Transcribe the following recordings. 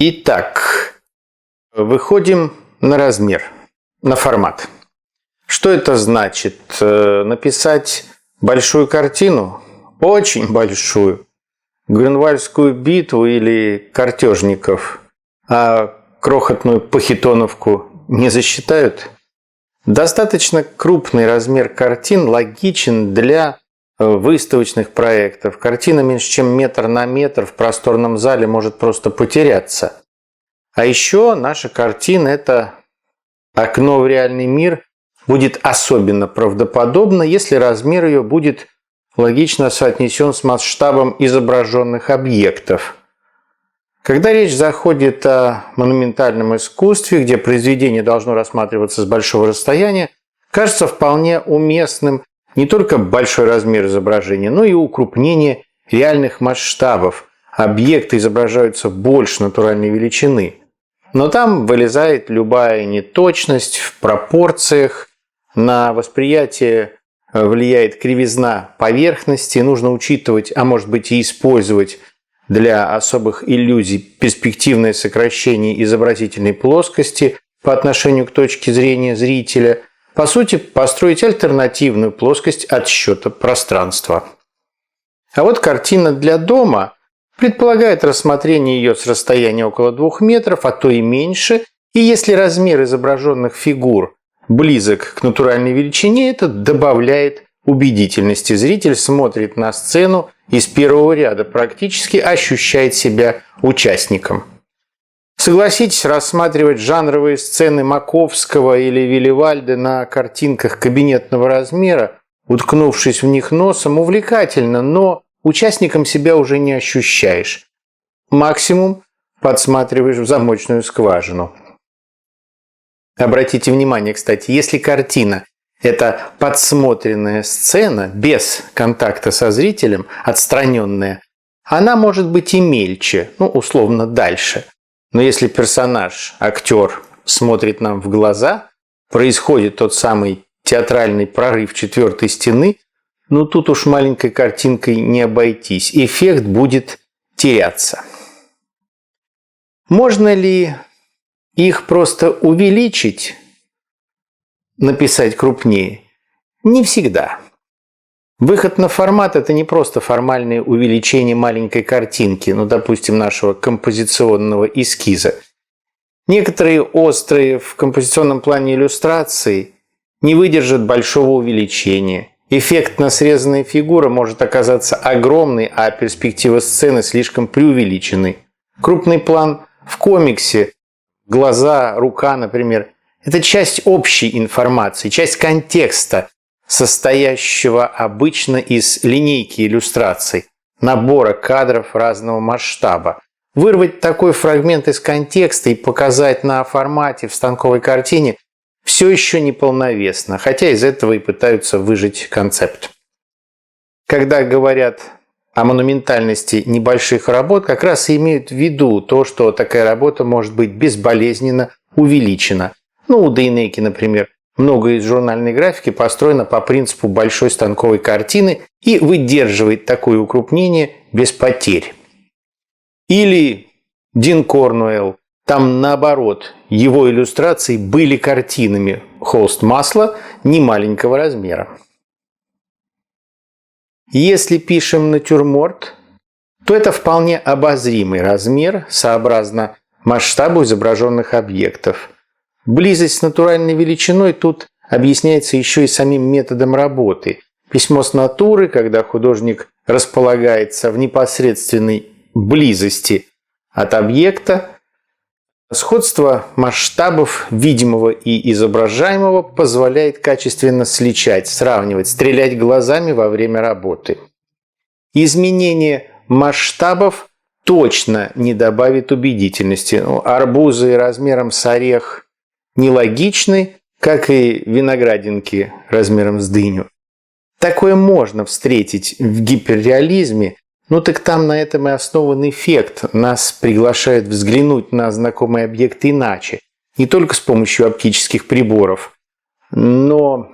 Итак, выходим на размер, на формат. Что это значит? Написать большую картину, очень большую, Грюнвальдскую битву или картежников, а крохотную пахитоновку не засчитают? Достаточно крупный размер картин логичен для выставочных проектов. Картина меньше, чем метр на метр в просторном зале может просто потеряться. А еще наша картина – это окно в реальный мир, будет особенно правдоподобно, если размер ее будет логично соотнесен с масштабом изображенных объектов. Когда речь заходит о монументальном искусстве, где произведение должно рассматриваться с большого расстояния, кажется вполне уместным не только большой размер изображения, но и укрупнение реальных масштабов. Объекты изображаются больше натуральной величины. Но там вылезает любая неточность в пропорциях, на восприятие влияет кривизна поверхности, нужно учитывать, а может быть и использовать для особых иллюзий перспективное сокращение изобразительной плоскости по отношению к точке зрения зрителя. По сути, построить альтернативную плоскость отсчета пространства. А вот картина для дома предполагает рассмотрение ее с расстояния около 2 метров, а то и меньше, и если размер изображенных фигур близок к натуральной величине, это добавляет убедительности. Зритель смотрит на сцену из первого ряда, практически ощущает себя участником. Согласитесь, рассматривать жанровые сцены Маковского или Вилливальди на картинках кабинетного размера, уткнувшись в них носом, увлекательно, но участником себя уже не ощущаешь. Максимум подсматриваешь в замочную скважину. Обратите внимание, кстати, если картина – это подсмотренная сцена, без контакта со зрителем, отстраненная, она может быть и мельче, условно дальше. Но если персонаж, актер смотрит нам в глаза, происходит тот самый театральный прорыв четвертой стены, тут уж маленькой картинкой не обойтись. Эффект будет теряться. Можно ли их просто увеличить, написать крупнее? Не всегда. Выход на формат – это не просто формальное увеличение маленькой картинки, допустим, нашего композиционного эскиза. Некоторые острые в композиционном плане иллюстрации не выдержат большого увеличения. Эффектно срезанная фигура может оказаться огромной, а перспектива сцены слишком преувеличенной. Крупный план в комиксе, глаза, рука, например, это часть общей информации, часть контекста, состоящего обычно из линейки иллюстраций, набора кадров разного масштаба. Вырвать такой фрагмент из контекста и показать на формате в станковой картине все еще неполновесно, хотя из этого и пытаются выжать концепт. Когда говорят о монументальности небольших работ, как раз и имеют в виду то, что такая работа может быть безболезненно увеличена. У Дейнеки, например, многое из журнальной графики построено по принципу большой станковой картины и выдерживает такое укрупнение без потерь. Или Дин Корнуэлл, там наоборот, его иллюстрации были картинами, холст масла немаленького размера. Если пишем натюрморт, то это вполне обозримый размер, сообразно масштабу изображенных объектов. Близость с натуральной величиной тут объясняется еще и самим методом работы. Письмо с натуры, когда художник располагается в непосредственной близости от объекта. Сходство масштабов видимого и изображаемого позволяет качественно сличать, сравнивать, стрелять глазами во время работы. Изменение масштабов точно не добавит убедительности. Арбузы размером с орех нелогичны, как и виноградинки размером с дыню. Такое можно встретить в гиперреализме, так там на этом и основан эффект. Нас приглашают взглянуть на знакомый объект иначе, не только с помощью оптических приборов, но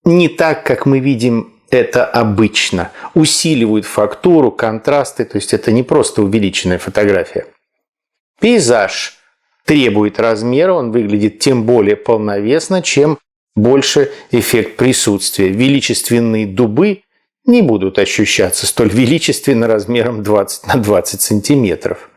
не так, как мы видим это обычно. Усиливают фактуру, контрасты, то есть это не просто увеличенная фотография. Пейзаж требует размера, он выглядит тем более полновесно, чем больше эффект присутствия. Величественные дубы не будут ощущаться столь величественно размером 20 на 20 сантиметров.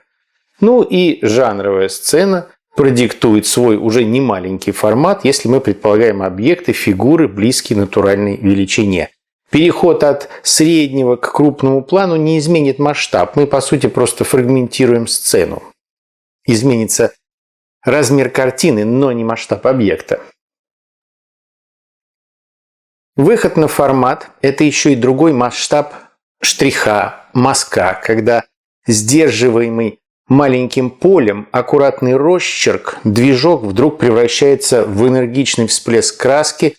Ну и жанровая сцена продиктует свой уже немаленький формат, если мы предполагаем объекты, фигуры, близкие натуральной величине. Переход от среднего к крупному плану не изменит масштаб. Мы, по сути, просто фрагментируем сцену. Изменится размер картины, но не масштаб объекта. Выход на формат – это еще и другой масштаб штриха, мазка, когда сдерживаемый маленьким полем аккуратный росчерк, движок вдруг превращается в энергичный всплеск краски.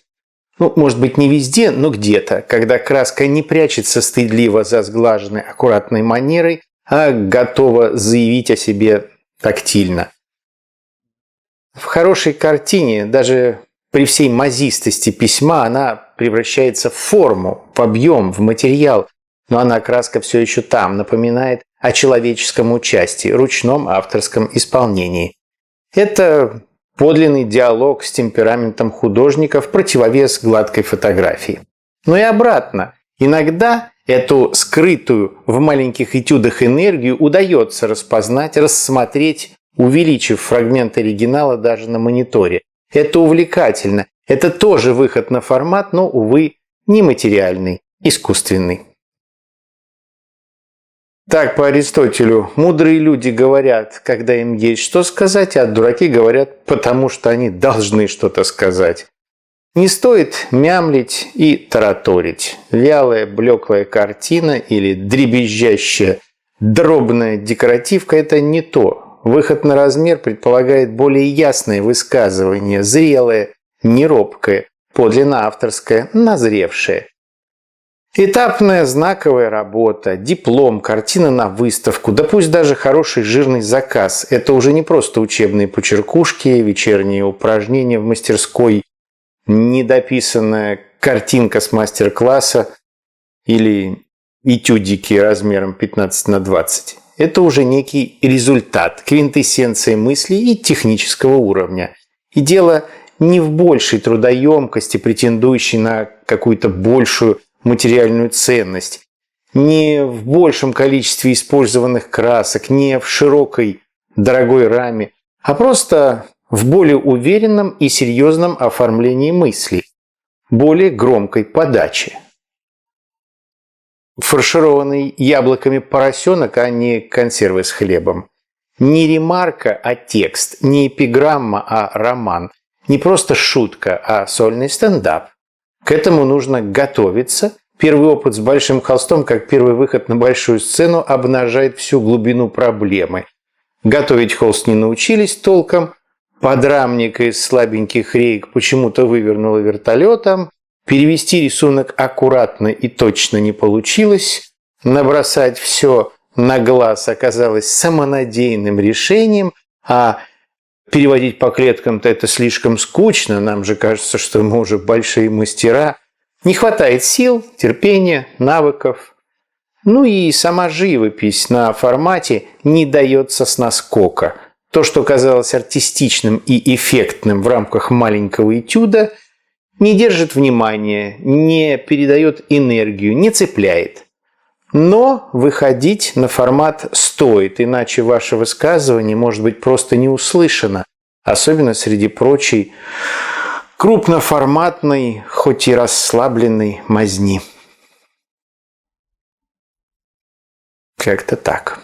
Ну, может быть, не везде, но где-то, когда краска не прячется стыдливо за сглаженной аккуратной манерой, а готова заявить о себе тактильно. В хорошей картине, даже при всей мазистости письма, она превращается в форму, в объем, в материал, но она, краска, все еще там, напоминает о человеческом участии, ручном авторском исполнении. Это подлинный диалог с темпераментом художника в противовес гладкой фотографии. Но и обратно. Иногда эту скрытую в маленьких этюдах энергию удается распознать, рассмотреть, увеличив фрагмент оригинала даже на мониторе. Это увлекательно. Это тоже выход на формат, но, увы, нематериальный, искусственный. Так, по Аристотелю, мудрые люди говорят, когда им есть что сказать, а дураки говорят, потому что они должны что-то сказать. Не стоит мямлить и тараторить. Вялая, блеклая картина или дребезжащая, дробная декоративка – это не то. Выход на размер предполагает более ясное высказывание, зрелое, неробкое, подлинно авторское, назревшее. Этапная знаковая работа, диплом, картина на выставку, да пусть даже хороший жирный заказ – это уже не просто учебные почеркушки, вечерние упражнения в мастерской, недописанная картинка с мастер-класса или этюдики размером 15 на 20. Это уже некий результат, квинтэссенция мыслей и технического уровня. И дело не в большей трудоемкости, претендующей на какую-то большую материальную ценность, не в большем количестве использованных красок, не в широкой дорогой раме, а просто в более уверенном и серьезном оформлении мыслей, более громкой подаче. Фаршированный яблоками поросенок, а не консервы с хлебом. Не ремарка, а текст, не эпиграмма, а роман. Не просто шутка, а сольный стендап. К этому нужно готовиться. Первый опыт с большим холстом, как первый выход на большую сцену, обнажает всю глубину проблемы. Готовить холст не научились толком. Подрамника из слабеньких рейк почему-то вывернуло вертолетом. Перевести рисунок аккуратно и точно не получилось. Набросать все на глаз оказалось самонадеянным решением, а переводить по клеткам-то это слишком скучно, нам же кажется, что мы уже большие мастера. Не хватает сил, терпения, навыков. Ну и сама живопись на формате не дается с наскока. То, что казалось артистичным и эффектным в рамках маленького этюда, не держит внимания, не передает энергию, не цепляет. Но выходить на формат стоит, иначе ваше высказывание может быть просто не услышано, особенно среди прочей крупноформатной, хоть и расслабленной мазни. Как-то так.